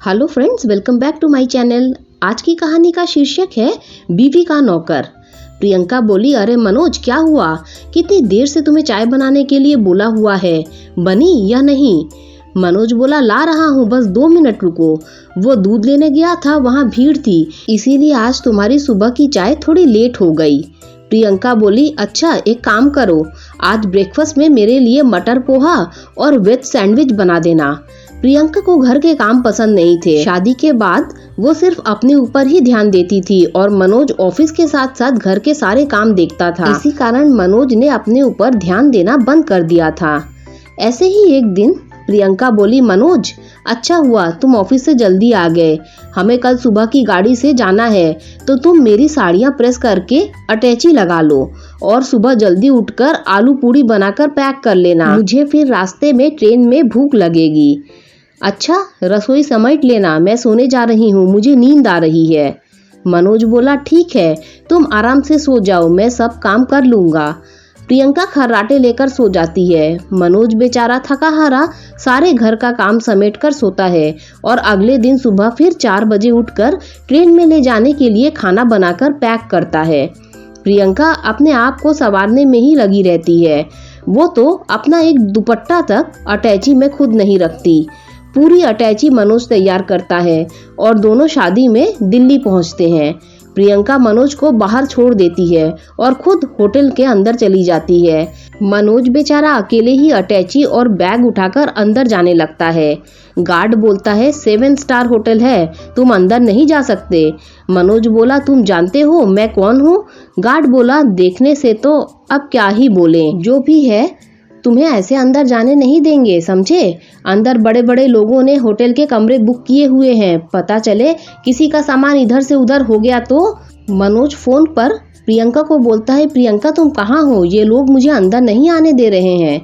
Hello friends, welcome back to my channel. आज की कहानी का शीर्षक है बीवी का नौकर। प्रियंका बोली, अरे मनोज, क्या हुआ? कितनी देर से तुम्हें चाय बनाने के लिए बोला हुआ है, बनी या नहीं? मनोज बोला, ला रहा हूँ, बस 2 मिनट रुको। वो दूध लेने गया था, वहाँ भीड़ थी, इसीलिए आज तुम्हारी सुबह की चाय थोड़ी लेट हो गई। प्रियंका बोली, अच्छा एक काम करो, आज ब्रेकफास्ट में मेरे लिए मटर पोहा और वेज सैंडविच बना देना। प्रियंका को घर के काम पसंद नहीं थे। शादी के बाद वो सिर्फ अपने ऊपर ही ध्यान देती थी और मनोज ऑफिस के साथ साथ घर के सारे काम देखता था। इसी कारण मनोज ने अपने ऊपर ध्यान देना बंद कर दिया था। ऐसे ही एक दिन प्रियंका बोली, मनोज, अच्छा हुआ तुम ऑफिस से जल्दी आ गए। हमें कल सुबह की गाड़ी से जाना है, तो तुम मेरी साड़ियाँ प्रेस करके अटैची लगा लो और सुबह जल्दी उठकर आलू पूड़ी बनाकर पैक कर लेना। मुझे फिर रास्ते में ट्रेन में भूख लगेगी। अच्छा, रसोई समेट लेना, मैं सोने जा रही हूँ, मुझे नींद आ रही है। मनोज बोला, ठीक है, तुम आराम से सो जाओ, मैं सब काम कर लूंगा। प्रियंका खर्राटे लेकर सो जाती है। मनोज बेचारा थका हारा सारे घर का काम समेट कर सोता है और अगले दिन सुबह फिर 4 बजे उठकर ट्रेन में ले जाने के लिए खाना बनाकर पैक करता है। प्रियंका अपने आप को संवारने में ही लगी रहती है। वो तो अपना एक दुपट्टा तक अटैची में खुद नहीं रखती। पूरी अटैची मनोज तैयार करता है और दोनों शादी में दिल्ली पहुंचते हैं। प्रियंका मनोज को बाहर छोड़ देती है और खुद होटल के अंदर चली जाती है। मनोज बेचारा अकेले ही अटैची और बैग उठाकर अंदर जाने लगता है। गार्ड बोलता है, 7 स्टार होटल है, तुम अंदर नहीं जा सकते। मनोज बोला, तुम जानते हो मैं कौन हूँ? गार्ड बोला, देखने से तो अब क्या ही बोले, जो भी है तुम्हें ऐसे अंदर जाने नहीं देंगे, समझे? अंदर बड़े बड़े लोगों ने होटल के कमरे बुक किए हुए हैं, पता चले किसी का सामान इधर से उधर हो गया तो। मनोज फोन पर प्रियंका को बोलता है, प्रियंका तुम कहाँ हो? ये लोग मुझे अंदर नहीं आने दे रहे हैं।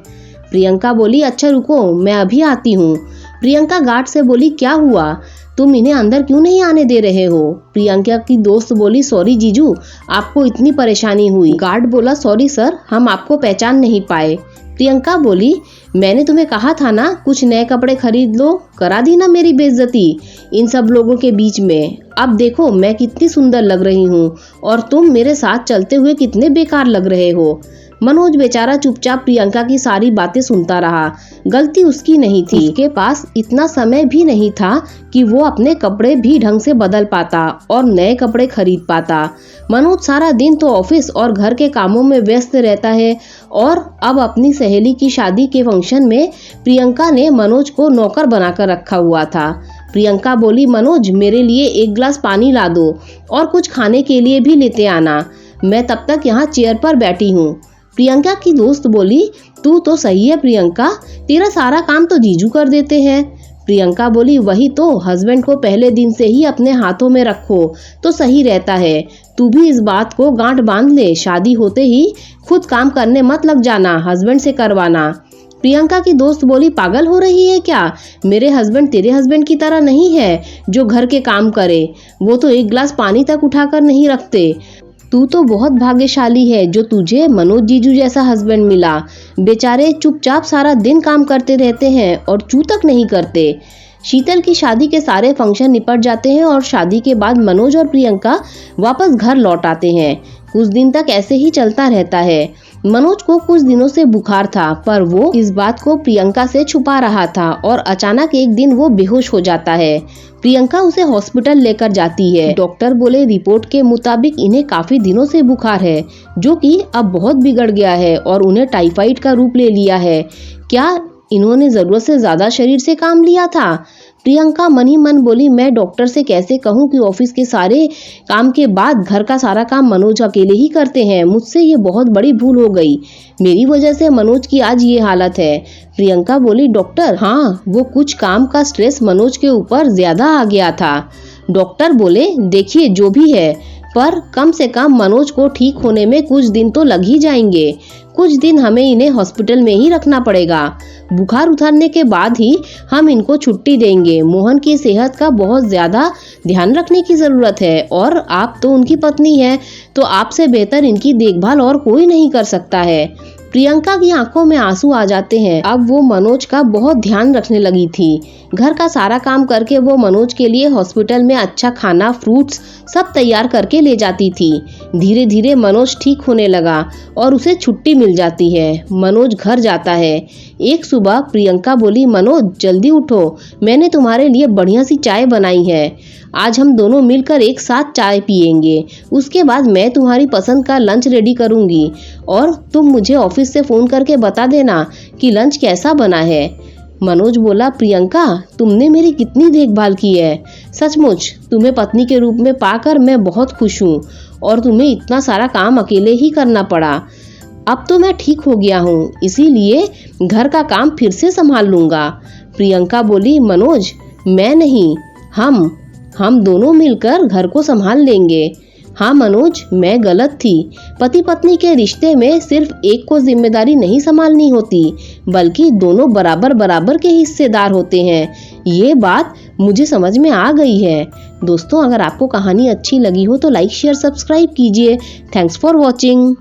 प्रियंका बोली, अच्छा रुको, मैं अभी आती हूँ। प्रियंका गार्ड से बोली, क्या हुआ, तुम इन्हें अंदर क्यों नहीं आने दे रहे हो? प्रियंका की दोस्त बोली, सॉरी जीजू, आपको इतनी परेशानी हुई। गार्ड बोला, सॉरी सर, हम आपको पहचान नहीं पाए। प्रियंका बोली, मैंने तुम्हें कहा था ना कुछ नए कपड़े खरीद लो, करा दी ना मेरी बेइज्जती इन सब लोगों के बीच में। अब देखो मैं कितनी सुंदर लग रही हूँ और तुम मेरे साथ चलते हुए कितने बेकार लग रहे हो। मनोज बेचारा चुपचाप प्रियंका की सारी बातें सुनता रहा। गलती उसकी नहीं थी, उसके पास इतना समय भी नहीं था कि वो अपने कपड़े भी ढंग से बदल पाता और नए कपड़े खरीद पाता। मनोज सारा दिन तो ऑफिस और घर के कामों में व्यस्त रहता है और अब अपनी सहेली की शादी के फंक्शन में प्रियंका ने मनोज को नौकर बनाकर रखा हुआ था। प्रियंका बोली, मनोज मेरे लिए 1 गिलास पानी ला दो और कुछ खाने के लिए भी लेते आना, मैं तब तक यहाँ चेयर पर बैठी हूँ। प्रियंका की दोस्त बोली, तू तो सही है प्रियंका, तेरा सारा काम तो जीजू कर देते हैं। प्रियंका बोली, वही तो, हस्बैंड को पहले दिन से ही अपने हाथों में रखो तो सही रहता है। तू भी इस बात को गांठ बांध ले, शादी होते ही खुद काम करने मत लग जाना, हस्बैंड से करवाना। प्रियंका की दोस्त बोली, पागल हो रही है क्या? मेरे हस्बैंड तेरे हस्बैंड की तरह नहीं है जो घर के काम करे, वो तो 1 गिलास पानी तक उठाकर नहीं रखते। तू तो बहुत भाग्यशाली है जो तुझे मनोज जीजू जैसा हस्बैंड मिला। बेचारे चुपचाप सारा दिन काम करते रहते हैं और चू तक नहीं करते। शीतल की शादी के सारे फंक्शन निपट जाते हैं और शादी के बाद मनोज और प्रियंका वापस घर लौट आते हैं। कुछ दिन तक ऐसे ही चलता रहता है। मनोज को कुछ दिनों से बुखार था, पर वो इस बात को प्रियंका से छुपा रहा था और अचानक एक दिन वो बेहोश हो जाता है। प्रियंका उसे हॉस्पिटल लेकर जाती है। डॉक्टर बोले, रिपोर्ट के मुताबिक इन्हें काफी दिनों से बुखार है, जो कि अब बहुत बिगड़ गया है और उन्हें टाइफाइड का रूप ले लिया है। क्या इन्होंने जरूरत से ज्यादा शरीर से काम लिया था? प्रियंका मन ही मन बोली, मैं डॉक्टर से कैसे कहूँ कि ऑफिस के सारे काम के बाद घर का सारा काम मनोज अकेले ही करते हैं। मुझसे ये बहुत बड़ी भूल हो गई, मेरी वजह से मनोज की आज ये हालत है। प्रियंका बोली, डॉक्टर, हाँ वो कुछ काम का स्ट्रेस मनोज के ऊपर ज्यादा आ गया था। डॉक्टर बोले, देखिए जो भी है, पर कम से कम मनोज को ठीक होने में कुछ दिन तो लग ही जाएंगे। कुछ दिन हमें इन्हें हॉस्पिटल में ही रखना पड़ेगा। बुखार उतरने के बाद ही हम इनको छुट्टी देंगे। मोहन की सेहत का बहुत ज्यादा ध्यान रखने की जरूरत है और आप तो उनकी पत्नी है, तो आपसे बेहतर इनकी देखभाल और कोई नहीं कर सकता है। प्रियंका की आंखों में आंसू आ जाते हैं। अब वो मनोज का बहुत ध्यान रखने लगी थी। घर का सारा काम करके वो मनोज के लिए हॉस्पिटल में अच्छा खाना, फ्रूट्स सब तैयार करके ले जाती थी। धीरे धीरे मनोज ठीक होने लगा और उसे छुट्टी मिल जाती है। मनोज घर जाता है। एक सुबह प्रियंका बोली, मनोज जल्दी उठो, मैंने तुम्हारे लिए बढ़िया सी चाय बनाई है। आज हम दोनों मिलकर एक साथ चाय पियेंगे। उसके बाद मैं तुम्हारी पसंद का लंच रेडी करूंगी और तुम मुझे ऑफिस से फ़ोन करके बता देना कि लंच कैसा बना है। मनोज बोला, प्रियंका तुमने मेरी कितनी देखभाल की है। सचमुच तुम्हें पत्नी के रूप में पाकर मैं बहुत खुश हूँ और तुम्हें इतना सारा काम अकेले ही करना पड़ा। अब तो मैं ठीक हो गया हूँ, इसीलिए घर का काम फिर से संभाल लूँगा। प्रियंका बोली, मनोज मैं नहीं, हम दोनों मिलकर घर को संभाल लेंगे। हाँ मनोज, मैं गलत थी। पति पत्नी के रिश्ते में सिर्फ एक को जिम्मेदारी नहीं संभालनी होती, बल्कि दोनों बराबर बराबर के हिस्सेदार होते हैं। ये बात मुझे समझ में आ गई है। दोस्तों, अगर आपको कहानी अच्छी लगी हो तो लाइक, शेयर, सब्सक्राइब कीजिए। Thanks for watching.